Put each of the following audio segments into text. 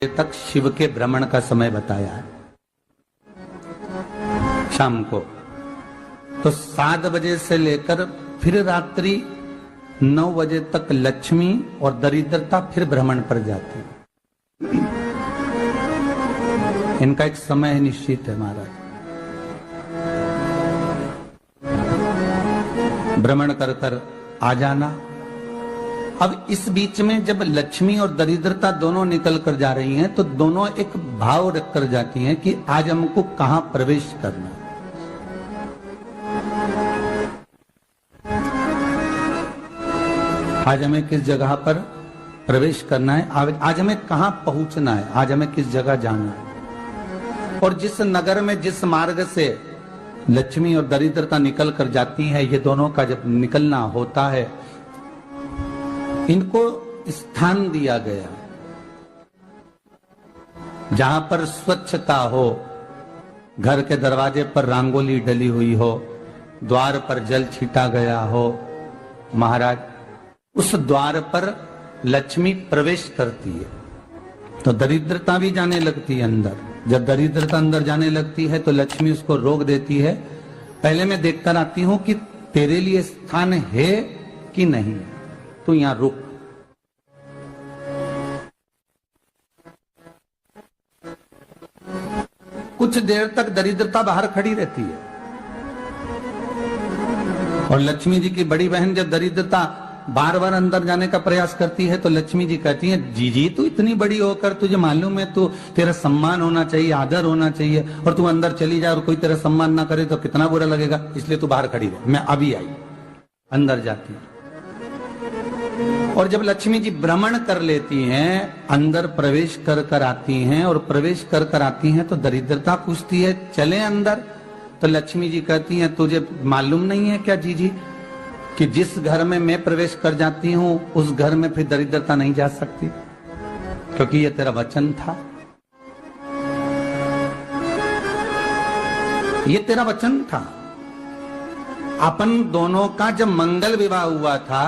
तक शिव के भ्रमण का समय बताया है शाम को। तो 7 बजे से लेकर फिर रात्रि 9 बजे तक लक्ष्मी और दरिद्रता फिर भ्रमण पर जाती है। इनका एक समय निश्चित है महाराज। भ्रमण कर कर आ जाना। अब इस बीच में जब लक्ष्मी और दरिद्रता दोनों निकल कर जा रही हैं तो दोनों एक भाव रख कर जाती हैं कि आज हमको कहां प्रवेश करना है। आज हमें किस जगह पर प्रवेश करना है, आज हमें कहां पहुंचना है, आज हमें किस जगह जाना है। और जिस नगर में जिस मार्ग से लक्ष्मी और दरिद्रता निकल कर जाती है, ये दोनों का जब निकलना होता है, इनको स्थान दिया गया जहां पर स्वच्छता हो, घर के दरवाजे पर रंगोली डली हुई हो, द्वार पर जल छीटा गया हो। महाराज उस द्वार पर लक्ष्मी प्रवेश करती है तो दरिद्रता भी जाने लगती है अंदर। जब दरिद्रता अंदर जाने लगती है तो लक्ष्मी उसको रोक देती है। पहले मैं देखकर आती हूं कि तेरे लिए स्थान है कि नहीं, तू यहां रुक। कुछ देर तक दरिद्रता बाहर खड़ी रहती है और लक्ष्मी जी की बड़ी बहन जब दरिद्रता बार बार अंदर जाने का प्रयास करती है तो लक्ष्मी जी कहती हैं, जीजी तू इतनी बड़ी होकर तुझे मालूम है तू तेरा सम्मान होना चाहिए, आदर होना चाहिए, और तू अंदर चली जाए और कोई तेरा सम्मान ना करे तो कितना बुरा लगेगा, इसलिए तू बाहर खड़ी रहे। मैं अभी आई। अंदर जाती है और जब लक्ष्मी जी भ्रमण कर लेती हैं, अंदर प्रवेश कर कर आती हैं और प्रवेश कर कर आती हैं तो दरिद्रता पूछती है चले अंदर। तो लक्ष्मी जी कहती हैं, तुझे मालूम नहीं है क्या जीजी कि जिस घर में मैं प्रवेश कर जाती हूं उस घर में फिर दरिद्रता नहीं जा सकती, क्योंकि ये तेरा वचन था, ये तेरा वचन था। अपन दोनों का जब मंगल विवाह हुआ था,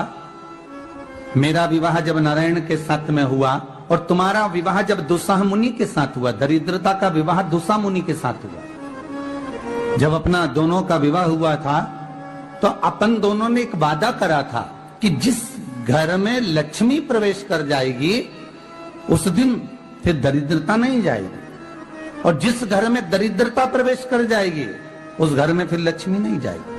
मेरा विवाह जब नारायण के साथ में हुआ और तुम्हारा विवाह जब दुस्साह मुनि के साथ हुआ, दरिद्रता का विवाह दुस्साह मुनि के साथ हुआ। जब अपना दोनों का विवाह हुआ था तो अपन दोनों ने एक वादा करा था कि जिस घर में लक्ष्मी प्रवेश कर जाएगी उस दिन फिर दरिद्रता नहीं जाएगी, और जिस घर में दरिद्रता प्रवेश कर जाएगी उस घर में फिर लक्ष्मी नहीं जाएगी।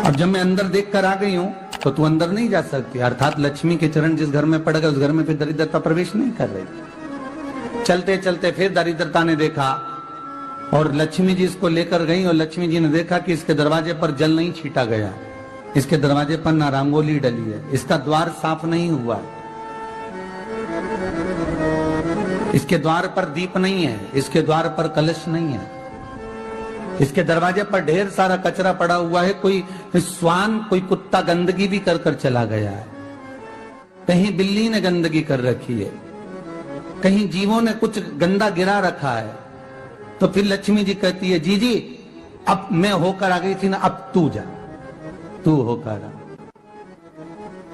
अब जब मैं अंदर देख कर आ गई हूं तो तू अंदर नहीं जा सकती, अर्थात लक्ष्मी के चरण जिस घर में पड़ गए उस घर में फिर दरिद्रता प्रवेश नहीं कर रही। चलते चलते फिर दरिद्रता ने देखा और लक्ष्मी जी इसको लेकर गई और लक्ष्मी जी ने देखा कि इसके दरवाजे पर जल नहीं छीटा गया, इसके दरवाजे पर ना रंगोली डली है, इसका द्वार साफ नहीं हुआ, इसके द्वार पर दीप नहीं है, इसके द्वार पर कलश नहीं है, इसके दरवाजे पर ढेर सारा कचरा पड़ा हुआ है, कोई श्वान कोई कुत्ता गंदगी भी कर कर चला गया है, कहीं बिल्ली ने गंदगी कर रखी है, कहीं जीवों ने कुछ गंदा गिरा रखा है। तो फिर लक्ष्मी जी कहती है, जी जी अब मैं होकर आ गई थी ना, अब तू जा, तू होकर आ।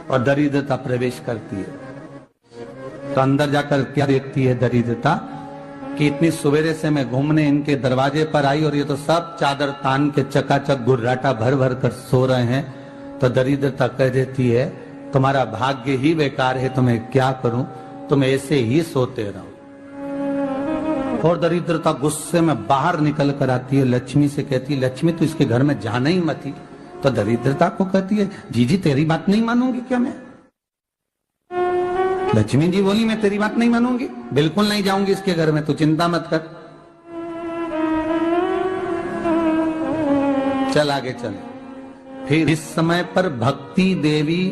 और दरिद्रता प्रवेश करती है तो अंदर जाकर क्या देखती है दरिद्रता कि इतनी सवेरे से मैं घूमने इनके दरवाजे पर आई और ये तो सब चादर तान के चकाचक गुर्राटा भर भर कर सो रहे हैं। तो दरिद्रता कह देती है, तुम्हारा भाग्य ही बेकार है, तो मैं क्या करूं, तुम ऐसे ही सोते रहो। और दरिद्रता गुस्से में बाहर निकल कर आती है, लक्ष्मी से कहती है, लक्ष्मी तू इसके घर में जाना ही मत। तो दरिद्रता को कहती है, जीजी तेरी बात नहीं मानूंगी क्या मैं? लक्ष्मी जी बोली, मैं तेरी बात नहीं मानूंगी, बिल्कुल नहीं जाऊंगी इसके घर में, तू चिंता मत कर। चल आगे चल। फिर इस समय पर भक्ति देवी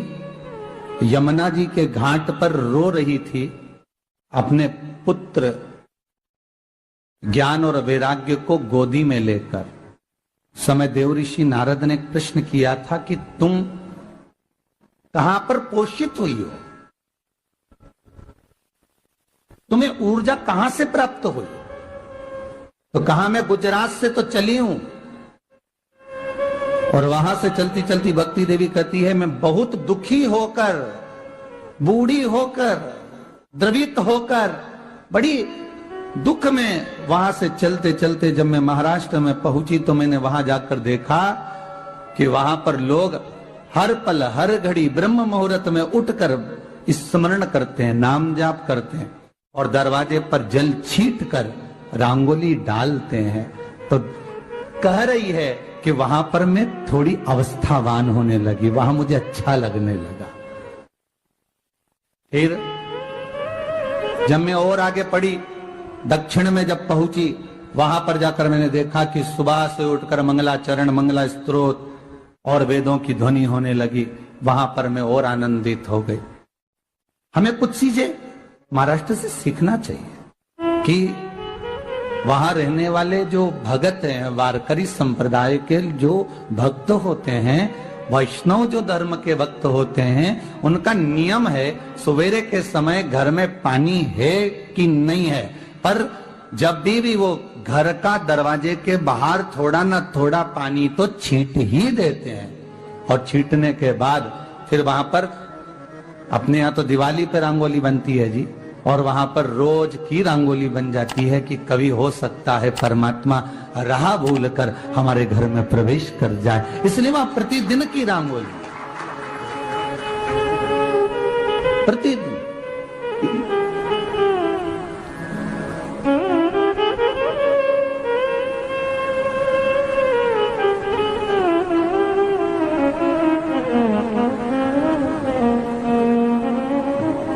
यमुना जी के घाट पर रो रही थी अपने पुत्र ज्ञान और वैराग्य को गोदी में लेकर। समय देव ऋषि नारद ने प्रश्न किया था कि तुम कहां पर पोषित हुई हो, तुम्हें ऊर्जा कहां से प्राप्त हुई? तो कहा मैं गुजरात से तो चली हूं। और वहां से चलती चलती भक्ति देवी कहती है, मैं बहुत दुखी होकर, बूढ़ी होकर, द्रवित होकर बड़ी दुख में वहां से चलते चलते जब मैं महाराष्ट्र में पहुंची तो मैंने वहां जाकर देखा कि वहां पर लोग हर पल हर घड़ी ब्रह्म मुहूर्त में उठकर स्मरण करते हैं, नाम जाप करते हैं और दरवाजे पर जल छीट कर रंगोली डालते हैं। तो कह रही है कि वहां पर मैं थोड़ी अवस्थावान होने लगी, वहां मुझे अच्छा लगने लगा। फिर जब मैं और आगे पढ़ी, दक्षिण में जब पहुंची, वहां पर जाकर मैंने देखा कि सुबह से उठकर मंगलाचरण, मंगला स्तोत्र और वेदों की ध्वनि होने लगी। वहां पर मैं और आनंदित हो गई। हमें कुछ चीजें महाराष्ट्र से सीखना चाहिए कि वहां रहने वाले जो भगत हैं, वारकरी संप्रदाय के जो भक्त होते हैं, वैष्णव जो धर्म के भक्त होते हैं, उनका नियम है सवेरे के समय घर में पानी है कि नहीं है, पर जब भी वो घर का दरवाजे के बाहर थोड़ा ना थोड़ा पानी तो छींट ही देते हैं। और छींटने के बाद फिर वहां पर अपने यहाँ तो दिवाली पे रंगोली बनती है जी, और वहां पर रोज की रंगोली बन जाती है कि कभी हो सकता है परमात्मा राह भूल कर हमारे घर में प्रवेश कर जाए, इसलिए वहां प्रतिदिन की रंगोली, प्रतिदिन।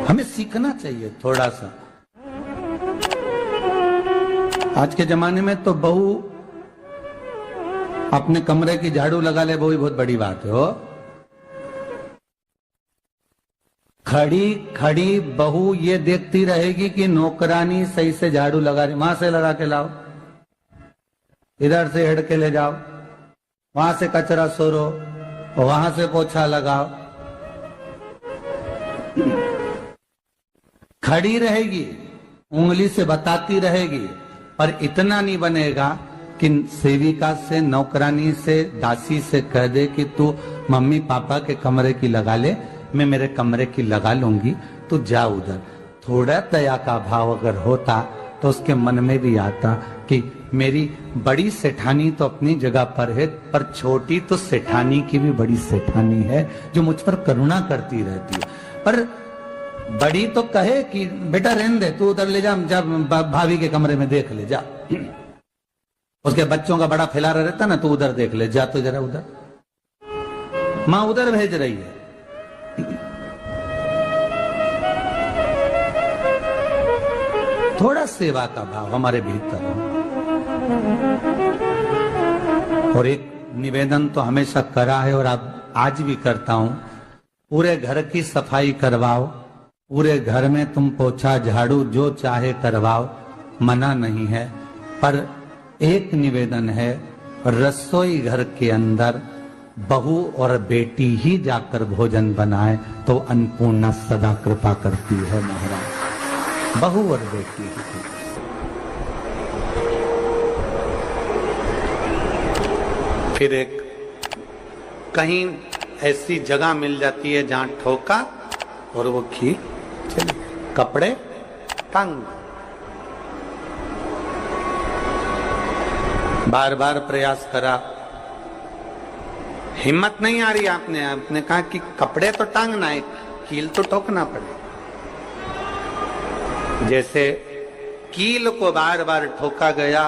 हमें सीखना चाहिए थोड़ा सा। आज के जमाने में तो बहू अपने कमरे की झाड़ू लगा ले, वो ही बहुत बड़ी बात है। हो खड़ी खड़ी बहू ये देखती रहेगी कि नौकरानी सही से झाड़ू लगा रही, वहां से लगा के लाओ, इधर से हेड के ले जाओ, वहां से कचरा सोरो, वहां से पोछा लगाओ। खड़ी रहेगी, उंगली से बताती रहेगी, पर इतना नहीं बनेगा कि सेविका से, नौकरानी से, दासी से कह दे कि तू मम्मी पापा के कमरे की लगा ले, मैं मेरे कमरे की लगा लूंगी, तू जा उधर। थोड़ा दया का भाव अगर होता तो उसके मन में भी आता कि मेरी बड़ी सेठानी तो अपनी जगह पर है, पर छोटी तो सेठानी की भी बड़ी सेठानी है जो मुझ पर करुणा करती रहती है। पर बड़ी तो कहे कि बेटा रहने दे, तू उधर ले जा, जब भाभी के कमरे में देख ले जा, उसके बच्चों का बड़ा फैलारा रहता ना, तू उधर देख ले जा, तो जरा उधर, मां उधर भेज रही है। थोड़ा सेवा का भाव हमारे भीतर हो। और एक निवेदन तो हमेशा करा है और अब आज भी करता हूं, पूरे घर की सफाई करवाओ, पूरे घर में तुम पोछा झाड़ू जो चाहे करवाओ, मना नहीं है, पर एक निवेदन है, रसोई घर के अंदर बहू और बेटी ही जाकर भोजन बनाए तो अन्नपूर्णा सदा कृपा करती है महाराज, बहू और बेटी ही। फिर एक कहीं ऐसी जगह मिल जाती है जहां ठोका और वो खींच चली, कपड़े टांग, बार बार प्रयास करा, हिम्मत नहीं आ रही। आपने कहा कि कपड़े तो टांगना है, कील तो ठोकना पड़े। जैसे कील को बार बार ठोका गया,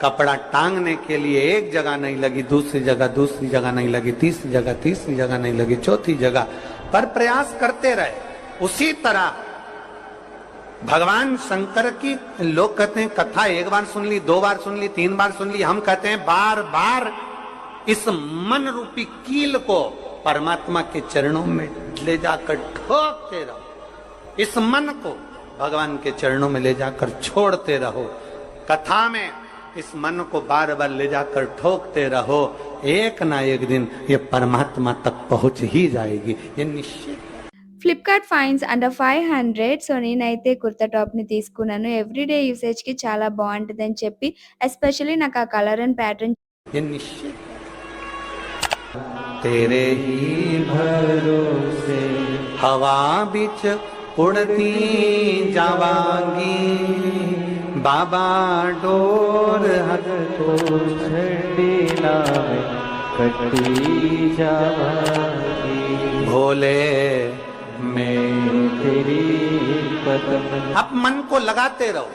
कपड़ा टांगने के लिए एक जगह नहीं लगी, दूसरी जगह नहीं लगी, तीसरी जगह नहीं लगी, चौथी जगह पर प्रयास करते रहे। उसी तरह भगवान शंकर की, लोग कहते हैं कथा एक बार सुन ली, 2 बार सुन ली, 3 बार सुन ली, हम कहते हैं बार बार इस मन रूपी कील को परमात्मा के चरणों में ले जाकर ठोकते रहो, इस मन को भगवान के चरणों में ले जाकर छोड़ते रहो। कथा में इस मन को बार बार ले जाकर ठोकते रहो, एक ना एक दिन ये परमात्मा तक पहुंच ही जाएगी, ये निश्चित। Flipkart fines under 500. సో నేనైతే కుర్తా టాప్ని తీసుకున్నాను. ఎవ్రీడే యూసేజ్కి చాలా బాగుంటుందని చెప్పి, ఎస్పెషల్లీ నాకు ఆ కలర్ అండ్ ప్యాటర్న్ तेरे ही भरोसे हवा बिच उड़ती जावांगी बाबा डोर हर तो छड़ीला में कटी जावांगी भोले मैं तेरी कदम। अब मन को लगाते रहो,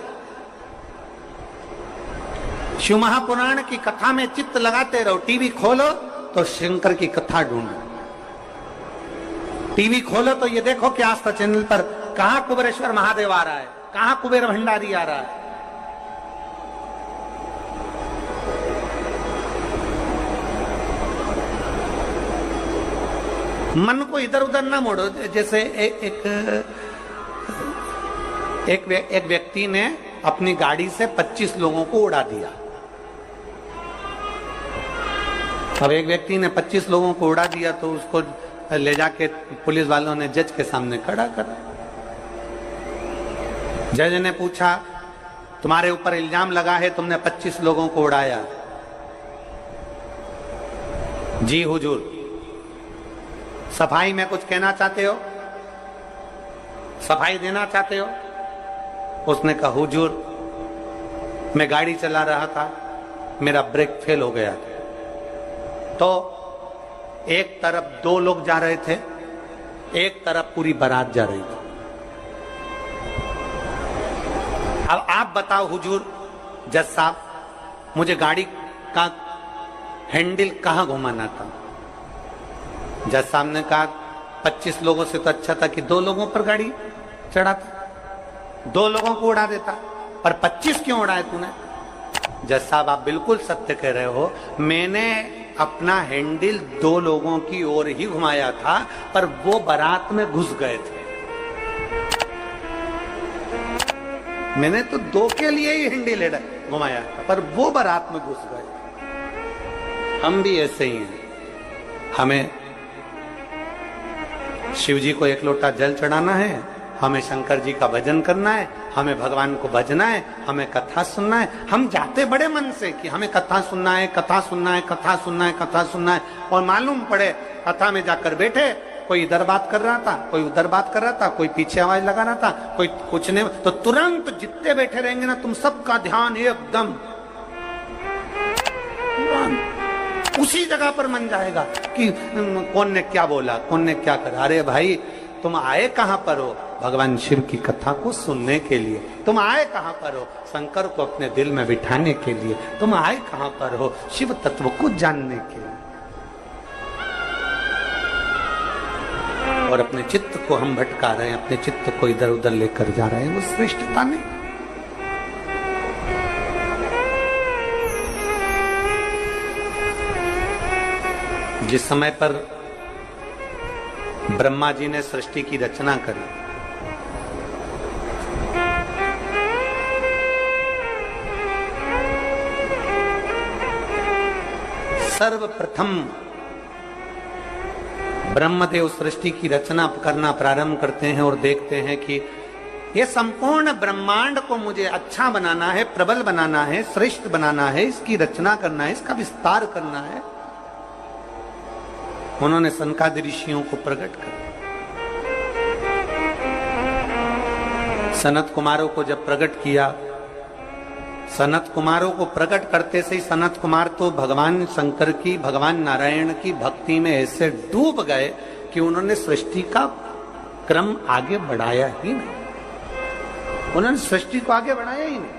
शिव महापुराण की कथा में चित्त लगाते रहो। टीवी खोलो तो शंकर की कथा ढूंढो, टीवी खोलो तो ये देखो कि आस्था चैनल पर कहां कुबेरेश्वर महादेव आ रहा है, कहां कुबेर भंडारी आ रहा है। मन को इधर उधर ना मोड़ो। जैसे एक व्यक्ति ने अपनी गाड़ी से 25 लोगों को उड़ा दिया। अब एक व्यक्ति ने 25 लोगों को उड़ा दिया तो उसको ले जाके पुलिस वालों ने जज के सामने खड़ा करा। जज ने पूछा, तुम्हारे ऊपर इल्जाम लगा है तुमने 25 लोगों को उड़ाया। जी हुजूर। सफाई में कुछ कहना चाहते हो, सफाई देना चाहते हो? उसने कहा, हुजूर मैं गाड़ी चला रहा था, मेरा ब्रेक फेल हो गया तो एक तरफ 2 लोग जा रहे थे, एक तरफ पूरी बारात जा रही थी। अब आप बताओ हुजूर जज साहब, मुझे गाड़ी का हैंडल कहां घुमाना था? जज साहब ने कहा 25 लोगों से तो अच्छा था कि 2 लोगों पर गाड़ी चढ़ाता, 2 लोगों को उड़ा देता, पर 25 क्यों उड़ाए तूने? जज साहब आप बिल्कुल सत्य कह रहे हो, मैंने अपना हैंडल 2 लोगों की ओर ही घुमाया था, पर वो बारात में घुस गए थे। मैंने तो 2 के लिए ही हैंडल घुमाया था, पर वो बारात में घुस गए। हम भी ऐसे ही हैं। हमें शिव जी को 1 लोटा जल चढ़ाना है, हमें शंकर जी का भजन करना है, हमें भगवान को भजना है, हमें कथा सुनना है। हम जाते बड़े मन से कि हमें कथा सुनना है, कथा सुनना है, कथा सुनना है, कथा सुनना है, और मालूम पड़े कथा में जाकर बैठे, कोई इधर बात कर रहा था, कोई उधर बात कर रहा था, कोई पीछे आवाज लगा रहा था, कोई कुछ नहीं, तो तुरंत जितने बैठे रहेंगे ना, तुम सबका ध्यान एकदम उसी जगह पर मन जाएगा कि कौन ने क्या बोला, कौन ने क्या करा। अरे भाई तुम आए कहां पर हो? भगवान शिव की कथा को सुनने के लिए। तुम आए कहां पर हो? शंकर को अपने दिल में बिठाने के लिए। तुम आए कहां पर हो? शिव तत्व को जानने के लिए। और अपने चित्त को हम भटका रहे हैं, अपने चित्त को इधर उधर लेकर जा रहे हैं, वो श्रेष्ठता नहीं। जिस समय पर ब्रह्मा जी ने सृष्टि की रचना करी, सर्वप्रथम ब्रह्मदेव सृष्टि की रचना करना प्रारंभ करते हैं और देखते हैं कि ये संपूर्ण ब्रह्मांड को मुझे अच्छा बनाना है, प्रबल बनाना है, श्रेष्ठ बनाना है, इसकी रचना करना है, इसका विस्तार करना है। उन्होंने सनकादि ऋषियों को प्रकट कर, सनत कुमारों को जब प्रकट किया, सनत कुमारों को प्रकट करते से ही सनत कुमार तो भगवान शंकर की, भगवान नारायण की भक्ति में ऐसे डूब गए कि उन्होंने सृष्टि का क्रम आगे बढ़ाया ही नहीं। उन्होंने सृष्टि को आगे बढ़ाया ही नहीं।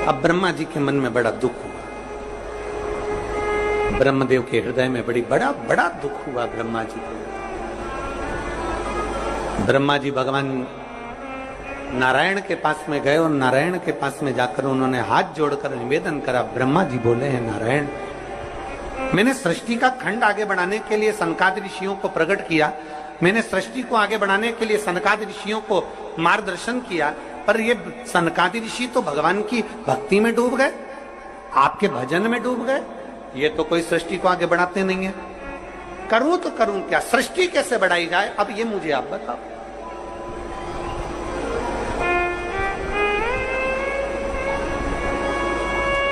अब ब्रह्मा जी के मन में बड़ा दुख हुआ, ब्रह्मदेव के हृदय में बड़ा दुख हुआ ब्रह्मा जी को। ब्रह्मा जी भगवान नारायण के पास में गए और नारायण के पास में जाकर उन्होंने हाथ जोड़कर निवेदन करा। ब्रह्मा जी बोले हैं, नारायण, मैंने सृष्टि का खंड आगे बढ़ाने के लिए सनकादि ऋषियों को प्रकट किया, मैंने सृष्टि को आगे बढ़ाने के लिए सनकादि ऋषियों को मार्गदर्शन किया, पर ये सनकादि ऋषि तो भगवान की भक्ति में डूब गए, आपके भजन में डूब गए, ये तो कोई सृष्टि को आगे बढ़ाते नहीं है। करूं तो करूं क्या, सृष्टि कैसे बढ़ाई जाए, अब ये मुझे आप बताओ।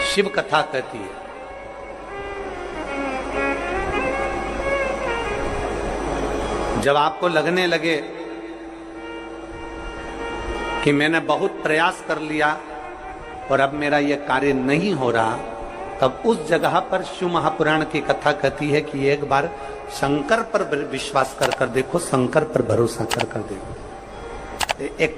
शिव कथा कहती है जब आपको लगने लगे कि मैंने बहुत प्रयास कर लिया और अब मेरा यह कार्य नहीं हो रहा, तब उस जगह पर शिव महापुराण की कथा कहती है कि एक बार शंकर पर विश्वास कर देखो, शंकर पर भरोसा कर देखो। एक